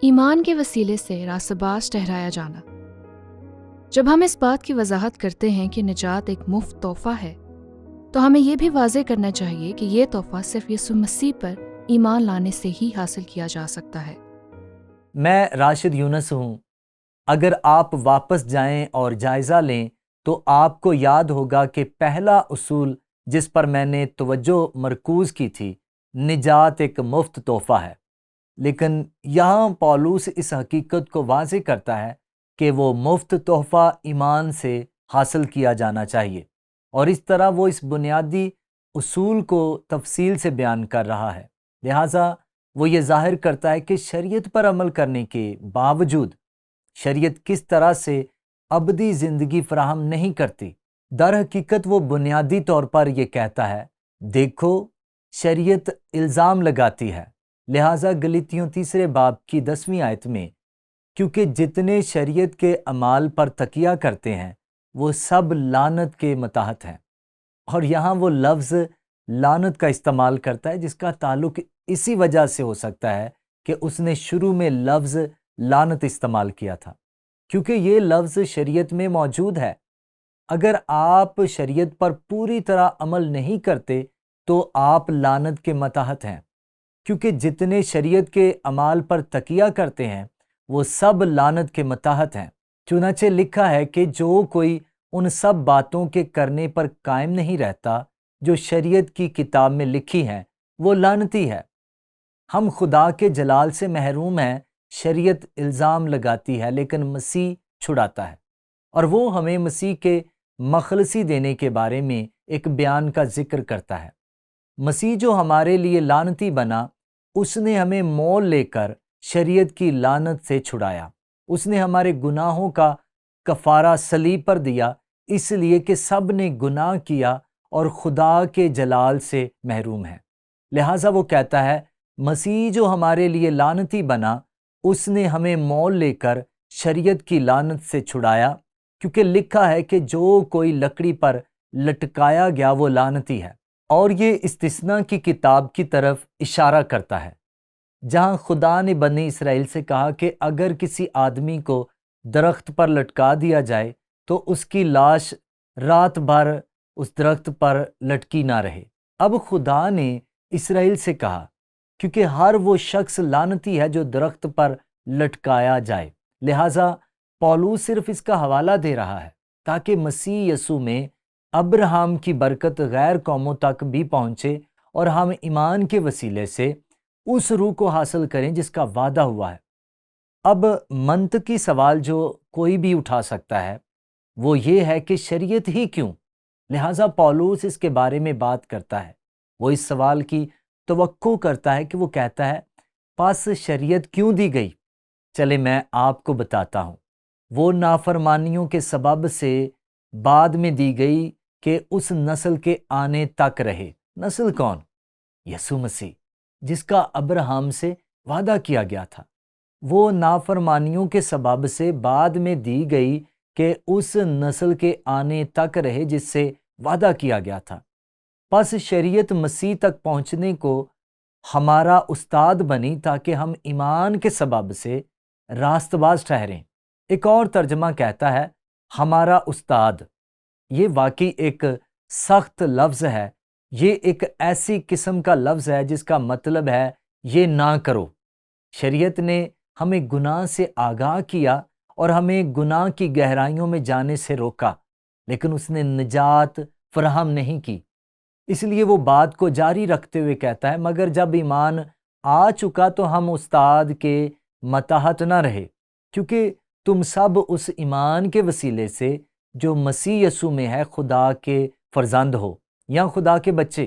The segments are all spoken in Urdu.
ایمان کے وسیلے سے راست باز ٹھہرایا جانا۔ جب ہم اس بات کی وضاحت کرتے ہیں کہ نجات ایک مفت تحفہ ہے، تو ہمیں یہ بھی واضح کرنا چاہیے کہ یہ تحفہ صرف یسوع مسیح پر ایمان لانے سے ہی حاصل کیا جا سکتا ہے۔ میں راشد یونس ہوں۔ اگر آپ واپس جائیں اور جائزہ لیں تو آپ کو یاد ہوگا کہ پہلا اصول جس پر میں نے توجہ مرکوز کی تھی، نجات ایک مفت تحفہ ہے۔ لیکن یہاں پولس اس حقیقت کو واضح کرتا ہے کہ وہ مفت تحفہ ایمان سے حاصل کیا جانا چاہیے، اور اس طرح وہ اس بنیادی اصول کو تفصیل سے بیان کر رہا ہے۔ لہٰذا وہ یہ ظاہر کرتا ہے کہ شریعت پر عمل کرنے کے باوجود شریعت کس طرح سے ابدی زندگی فراہم نہیں کرتی۔ در حقیقت وہ بنیادی طور پر یہ کہتا ہے، دیکھو شریعت الزام لگاتی ہے۔ لہٰذا غلاطیوں 3 باب کی 10ویں آیت میں، کیونکہ جتنے شریعت کے اعمال پر تکیہ کرتے ہیں وہ سب لعنت کے متحد ہیں، اور یہاں وہ لفظ لعنت کا استعمال کرتا ہے جس کا تعلق اسی وجہ سے ہو سکتا ہے کہ اس نے شروع میں لفظ لعنت استعمال کیا تھا، کیونکہ یہ لفظ شریعت میں موجود ہے۔ اگر آپ شریعت پر پوری طرح عمل نہیں کرتے تو آپ لعنت کے متحد ہیں، کیونکہ جتنے شریعت کے اعمال پر تکیہ کرتے ہیں وہ سب لعنت کے متحد ہیں۔ چنانچہ لکھا ہے کہ جو کوئی ان سب باتوں کے کرنے پر قائم نہیں رہتا جو شریعت کی کتاب میں لکھی ہیں، وہ لعنتی ہے۔ ہم خدا کے جلال سے محروم ہیں۔ شریعت الزام لگاتی ہے لیکن مسیح چھڑاتا ہے، اور وہ ہمیں مسیح کے مخلصی دینے کے بارے میں ایک بیان کا ذکر کرتا ہے۔ مسیح جو ہمارے لیے لعنتی بنا، اس نے ہمیں مول لے کر شریعت کی لعنت سے چھڑایا۔ اس نے ہمارے گناہوں کا کفارہ صلیب پر دیا، اس لیے کہ سب نے گناہ کیا اور خدا کے جلال سے محروم ہیں۔ لہٰذا وہ کہتا ہے، مسیح جو ہمارے لیے لعنتی بنا، اس نے ہمیں مول لے کر شریعت کی لعنت سے چھڑایا، کیونکہ لکھا ہے کہ جو کوئی لکڑی پر لٹکایا گیا وہ لعنتی ہے۔ اور یہ استثناء کی کتاب کی طرف اشارہ کرتا ہے، جہاں خدا نے بنی اسرائیل سے کہا کہ اگر کسی آدمی کو درخت پر لٹکا دیا جائے تو اس کی لاش رات بھر اس درخت پر لٹکی نہ رہے۔ اب خدا نے اسرائیل سے کہا، کیونکہ ہر وہ شخص لعنتی ہے جو درخت پر لٹکایا جائے۔ لہٰذا پولس صرف اس کا حوالہ دے رہا ہے تاکہ مسیح یسوع میں ابراہیم کی برکت غیر قوموں تک بھی پہنچے اور ہم ایمان کے وسیلے سے اس روح کو حاصل کریں جس کا وعدہ ہوا ہے۔ اب منطقی سوال جو کوئی بھی اٹھا سکتا ہے وہ یہ ہے کہ شریعت ہی کیوں؟ لہٰذا پولس اس کے بارے میں بات کرتا ہے۔ وہ اس سوال کی توقع کرتا ہے کہ وہ کہتا ہے، پس شریعت کیوں دی گئی؟ چلے میں آپ کو بتاتا ہوں۔ وہ نافرمانیوں کے سبب سے بعد میں دی گئی کہ اس نسل کے آنے تک رہے۔ نسل کون؟ یسوع مسیح، جس کا ابراہیم سے وعدہ کیا گیا تھا۔ وہ نافرمانیوں کے سبب سے بعد میں دی گئی کہ اس نسل کے آنے تک رہے جس سے وعدہ کیا گیا تھا۔ پس شریعت مسیح تک پہنچنے کو ہمارا استاد بنی تاکہ ہم ایمان کے سبب سے راست باز ٹھہریں۔ ایک اور ترجمہ کہتا ہے ہمارا استاد۔ یہ واقعی ایک سخت لفظ ہے۔ یہ ایک ایسی قسم کا لفظ ہے جس کا مطلب ہے یہ نہ کرو۔ شریعت نے ہمیں گناہ سے آگاہ کیا اور ہمیں گناہ کی گہرائیوں میں جانے سے روکا، لیکن اس نے نجات فراہم نہیں کی۔ اس لیے وہ بات کو جاری رکھتے ہوئے کہتا ہے، مگر جب ایمان آ چکا تو ہم استاد کے متحد نہ رہے، کیونکہ تم سب اس ایمان کے وسیلے سے جو مسیح یسوع میں ہے خدا کے فرزند ہو یا خدا کے بچے۔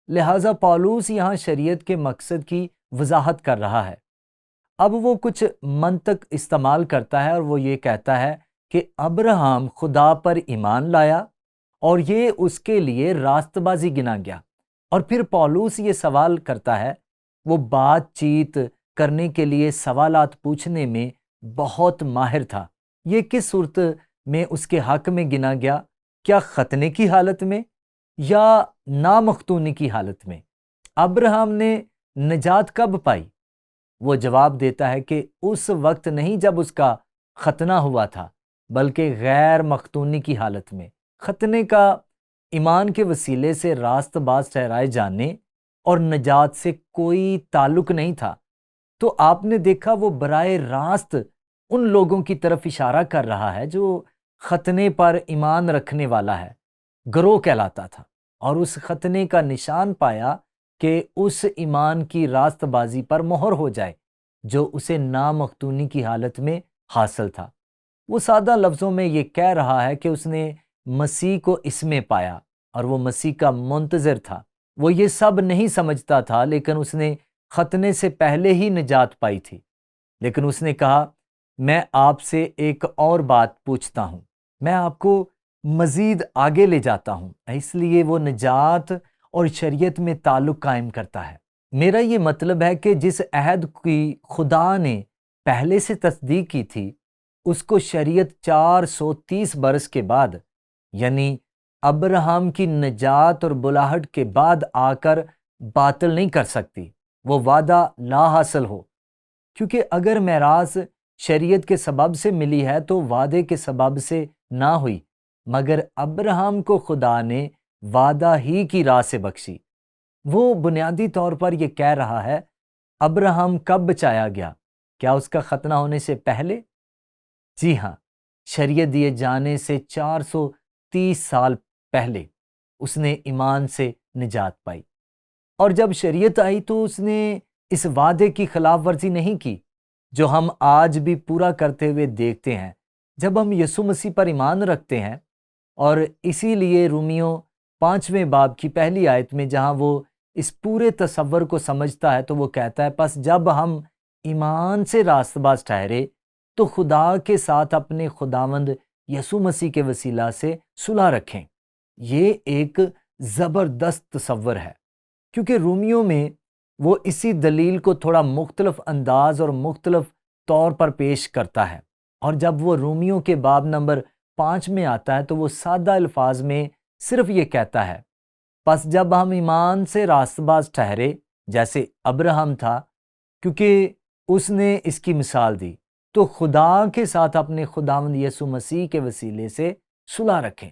لہٰذا پولس یہاں شریعت کے مقصد کی وضاحت کر رہا ہے۔ اب وہ کچھ منطق استعمال کرتا ہے اور وہ یہ کہتا ہے کہ ابراہیم خدا پر ایمان لایا اور یہ اس کے لیے راست بازی گنا گیا۔ اور پھر پولس یہ سوال کرتا ہے، وہ بات چیت کرنے کے لیے سوالات پوچھنے میں بہت ماہر تھا۔ یہ کس صورت میں اس کے حق میں گنا گیا؟ کیا ختنے کی حالت میں یا نامختونی کی حالت میں؟ ابراہیم نے نجات کب پائی؟ وہ جواب دیتا ہے کہ اس وقت نہیں جب اس کا ختنہ ہوا تھا، بلکہ غیر مختونی کی حالت میں۔ ختنے کا ایمان کے وسیلے سے راست باز ٹھہرائے جانے اور نجات سے کوئی تعلق نہیں تھا۔ تو آپ نے دیکھا وہ براہ راست ان لوگوں کی طرف اشارہ کر رہا ہے جو ختنے پر ایمان رکھنے والا ہے، گروہ کہلاتا تھا، اور اس ختنے کا نشان پایا کہ اس ایمان کی راست بازی پر مہر ہو جائے جو اسے نامختونی کی حالت میں حاصل تھا۔ وہ سادہ لفظوں میں یہ کہہ رہا ہے کہ اس نے مسیح کو اس میں پایا اور وہ مسیح کا منتظر تھا۔ وہ یہ سب نہیں سمجھتا تھا، لیکن اس نے ختنے سے پہلے ہی نجات پائی تھی۔ لیکن اس نے کہا، میں آپ سے ایک اور بات پوچھتا ہوں، میں آپ کو مزید آگے لے جاتا ہوں۔ اس لیے وہ نجات اور شریعت میں تعلق قائم کرتا ہے۔ میرا یہ مطلب ہے کہ جس عہد کی خدا نے پہلے سے تصدیق کی تھی، اس کو شریعت 430 برس کے بعد، یعنی ابراہم کی نجات اور بلاہٹ کے بعد آ کر باطل نہیں کر سکتی، وہ وعدہ لا حاصل ہو۔ کیونکہ اگر میراث شریعت کے سبب سے ملی ہے تو وعدے کے سبب سے نہ ہوئی، مگر ابراہم کو خدا نے وعدہ ہی کی راہ سے بخشی۔ وہ بنیادی طور پر یہ کہہ رہا ہے، ابراہم کب بچایا گیا؟ کیا اس کا ختنہ ہونے سے پہلے؟ جی ہاں، شریعت دیے جانے سے 430 سال پہلے اس نے ایمان سے نجات پائی، اور جب شریعت آئی تو اس نے اس وعدے کی خلاف ورزی نہیں کی جو ہم آج بھی پورا کرتے ہوئے دیکھتے ہیں جب ہم یسوع مسیح پر ایمان رکھتے ہیں۔ اور اسی لیے رومیوں 5ویں باب کی پہلی آیت میں جہاں وہ اس پورے تصور کو سمجھتا ہے تو وہ کہتا ہے، پس جب ہم ایمان سے راست باز ٹھہرے تو خدا کے ساتھ اپنے خداوند یسوع مسیح کے وسیلہ سے صلح رکھیں۔ یہ ایک زبردست تصور ہے، کیونکہ رومیوں میں وہ اسی دلیل کو تھوڑا مختلف انداز اور مختلف طور پر پیش کرتا ہے، اور جب وہ رومیوں کے باب نمبر 5 میں آتا ہے تو وہ سادہ الفاظ میں صرف یہ کہتا ہے، پس جب ہم ایمان سے راست باز ٹھہرے جیسے ابراہم تھا، کیونکہ اس نے اس کی مثال دی، تو خدا کے ساتھ اپنے خداوند یسوع مسیح کے وسیلے سے صلح رکھیں۔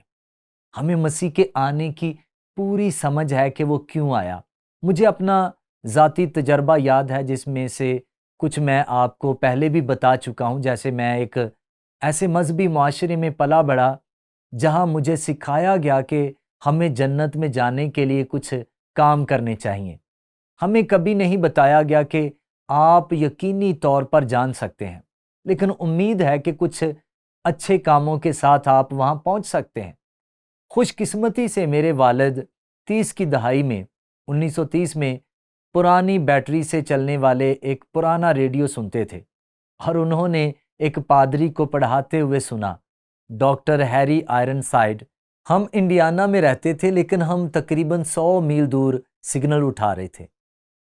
ہمیں مسیح کے آنے کی پوری سمجھ ہے کہ وہ کیوں آیا۔ مجھے اپنا ذاتی تجربہ یاد ہے جس میں سے کچھ میں آپ کو پہلے بھی بتا چکا ہوں، جیسے میں ایک ایسے مذہبی معاشرے میں پلا بڑھا جہاں مجھے سکھایا گیا کہ ہمیں جنت میں جانے کے لیے کچھ کام کرنے چاہیے۔ ہمیں کبھی نہیں بتایا گیا کہ آپ یقینی طور پر جان سکتے ہیں، لیکن امید ہے کہ کچھ اچھے کاموں کے ساتھ آپ وہاں پہنچ سکتے ہیں۔ خوش قسمتی سے میرے والد 30 کی دہائی میں 1930 میں پرانی بیٹری سے چلنے والے ایک پرانا ریڈیو سنتے تھے، اور انہوں نے ایک پادری کو پڑھاتے ہوئے سنا، ڈاکٹر ہیری آئرن سائڈ۔ ہم انڈیانا میں رہتے تھے، لیکن ہم تقریباً 100 میل دور سگنل اٹھا رہے تھے،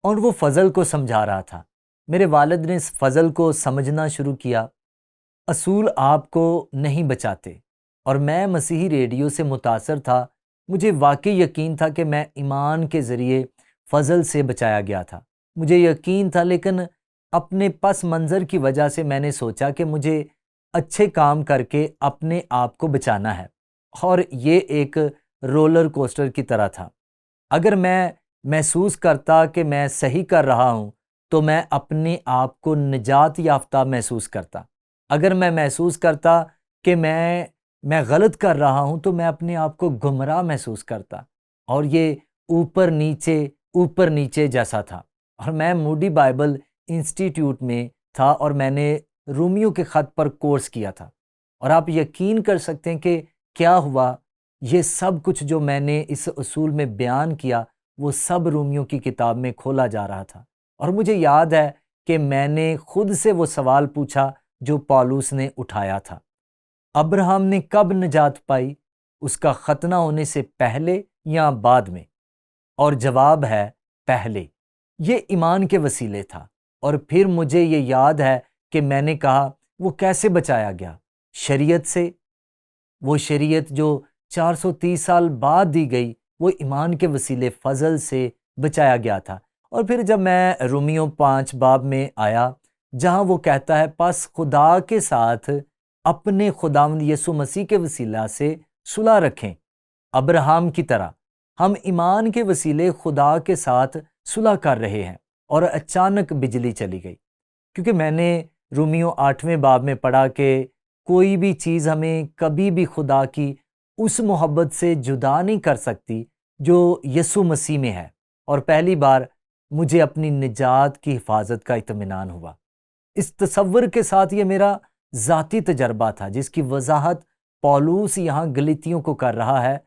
اور وہ فضل کو سمجھا رہا تھا۔ میرے والد نے اس فضل کو سمجھنا شروع کیا، اصول آپ کو نہیں بچاتے، اور میں مسیحی ریڈیو سے متاثر تھا۔ مجھے واقعی یقین تھا کہ میں ایمان کے ذریعے فضل سے بچایا گیا تھا، مجھے یقین تھا، لیکن اپنے پس منظر کی وجہ سے میں نے سوچا کہ مجھے اچھے کام کر کے اپنے آپ کو بچانا ہے، اور یہ ایک رولر کوسٹر کی طرح تھا۔ اگر میں محسوس کرتا کہ میں صحیح کر رہا ہوں تو میں اپنے آپ کو نجات یافتہ محسوس کرتا۔ اگر میں محسوس کرتا کہ میں غلط کر رہا ہوں تو میں اپنے آپ کو گمراہ محسوس کرتا، اور یہ اوپر نیچے جیسا تھا۔ اور میں موڈی بائبل انسٹیٹیوٹ میں تھا، اور میں نے رومیوں کے خط پر کورس کیا تھا، اور آپ یقین کر سکتے ہیں کہ کیا ہوا۔ یہ سب کچھ جو میں نے اس اصول میں بیان کیا وہ سب رومیوں کی کتاب میں کھولا جا رہا تھا، اور مجھے یاد ہے کہ میں نے خود سے وہ سوال پوچھا جو پالوس نے اٹھایا تھا، ابراہم نے کب نجات پائی؟ اس کا ختنہ ہونے سے پہلے یا بعد میں؟ اور جواب ہے پہلے۔ یہ ایمان کے وسیلے تھا۔ اور پھر مجھے یہ یاد ہے کہ میں نے کہا، وہ کیسے بچایا گیا؟ شریعت سے۔ وہ شریعت جو 430 سال بعد دی گئی، وہ ایمان کے وسیلے فضل سے بچایا گیا تھا، اور پھر جب میں رومیوں 5 باب میں آیا جہاں وہ کہتا ہے پس خدا کے ساتھ اپنے خداوند یسوع مسیح کے وسیلہ سے صلح رکھیں، ابراہیم کی طرح ہم ایمان کے وسیلے خدا کے ساتھ صلح کر رہے ہیں۔ اور اچانک بجلی چلی گئی، کیونکہ میں نے رومیوں 8ویں باب میں پڑھا کہ کوئی بھی چیز ہمیں کبھی بھی خدا کی اس محبت سے جدا نہیں کر سکتی جو یسوع مسیح میں ہے۔ اور پہلی بار مجھے اپنی نجات کی حفاظت کا اطمینان ہوا۔ اس تصور کے ساتھ یہ میرا ذاتی تجربہ تھا جس کی وضاحت پولوس یہاں گلتیوں کو کر رہا ہے۔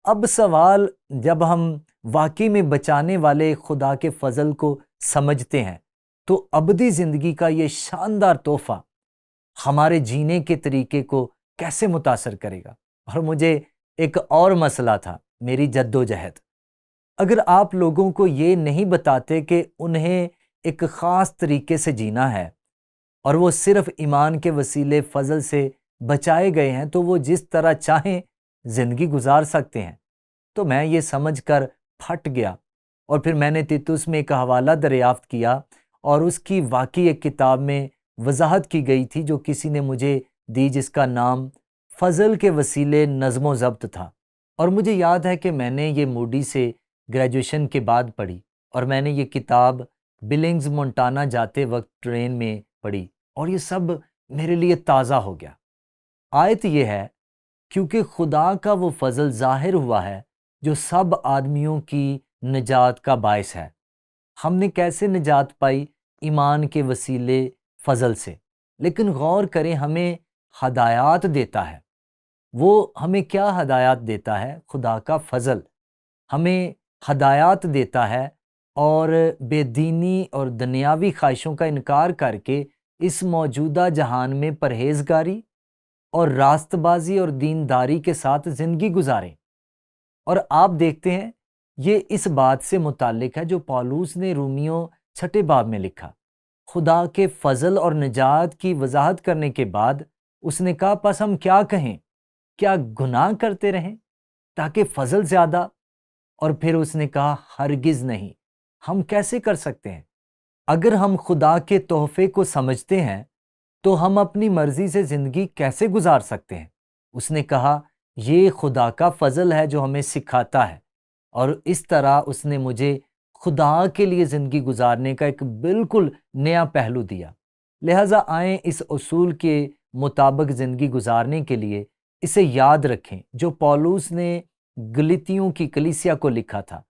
اب سوال، جب ہم واقعی میں بچانے والے خدا کے فضل کو سمجھتے ہیں تو ابدی زندگی کا یہ شاندار تحفہ ہمارے جینے کے طریقے کو کیسے متاثر کرے گا؟ اور مجھے ایک اور مسئلہ تھا، میری جدوجہد۔ اگر آپ لوگوں کو یہ نہیں بتاتے کہ انہیں ایک خاص طریقے سے جینا ہے اور وہ صرف ایمان کے وسیلے فضل سے بچائے گئے ہیں تو وہ جس طرح چاہیں زندگی گزار سکتے ہیں، تو میں یہ سمجھ کر پھٹ گیا۔ اور پھر میں نے تیتوس میں ایک حوالہ دریافت کیا اور اس کی واقعی ایک کتاب میں وضاحت کی گئی تھی جو کسی نے مجھے دی، جس کا نام فضل کے وسیلے نظم و ضبط تھا۔ اور مجھے یاد ہے کہ میں نے یہ موڈی سے گریجویشن کے بعد پڑھی، اور میں نے یہ کتاب بلنگز مونٹانا جاتے وقت ٹرین میں پڑھی، اور یہ سب میرے لیے تازہ ہو گیا۔ آیت یہ ہے، کیونکہ خدا کا وہ فضل ظاہر ہوا ہے جو سب آدمیوں کی نجات کا باعث ہے۔ ہم نے کیسے نجات پائی؟ ایمان کے وسیلے فضل سے۔ لیکن غور کریں، ہمیں ہدایات دیتا ہے۔ وہ ہمیں کیا ہدایات دیتا ہے؟ خدا کا فضل ہمیں ہدایات دیتا ہے، اور بے دینی اور دنیاوی خواہشوں کا انکار کر کے اس موجودہ جہان میں پرہیزگاری اور راست بازی اور دینداری کے ساتھ زندگی گزاریں۔ اور آپ دیکھتے ہیں یہ اس بات سے متعلق ہے جو پولوس نے رومیوں 6 باب میں لکھا۔ خدا کے فضل اور نجات کی وضاحت کرنے کے بعد اس نے کہا، پس ہم کیا کہیں؟ کیا گناہ کرتے رہیں تاکہ فضل زیادہ؟ اور پھر اس نے کہا، ہرگز نہیں۔ ہم کیسے کر سکتے ہیں؟ اگر ہم خدا کے تحفے کو سمجھتے ہیں تو ہم اپنی مرضی سے زندگی کیسے گزار سکتے ہیں؟ اس نے کہا، یہ خدا کا فضل ہے جو ہمیں سکھاتا ہے، اور اس طرح اس نے مجھے خدا کے لیے زندگی گزارنے کا ایک بالکل نیا پہلو دیا۔ لہٰذا آئیں اس اصول کے مطابق زندگی گزارنے کے لیے اسے یاد رکھیں جو پولوس نے گلتیوں کی کلیسیا کو لکھا تھا۔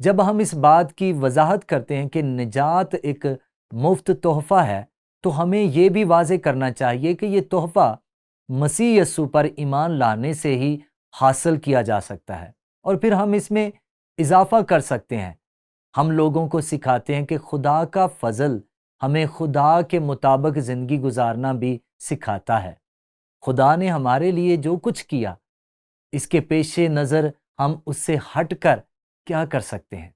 جب ہم اس بات کی وضاحت کرتے ہیں کہ نجات ایک مفت تحفہ ہے تو ہمیں یہ بھی واضح کرنا چاہیے کہ یہ تحفہ مسیح یسوع پر ایمان لانے سے ہی حاصل کیا جا سکتا ہے۔ اور پھر ہم اس میں اضافہ کر سکتے ہیں، ہم لوگوں کو سکھاتے ہیں کہ خدا کا فضل ہمیں خدا کے مطابق زندگی گزارنا بھی سکھاتا ہے۔ خدا نے ہمارے لیے جو کچھ کیا، اس کے پیش نظر ہم اس سے ہٹ کر کیا کر سکتے ہیں؟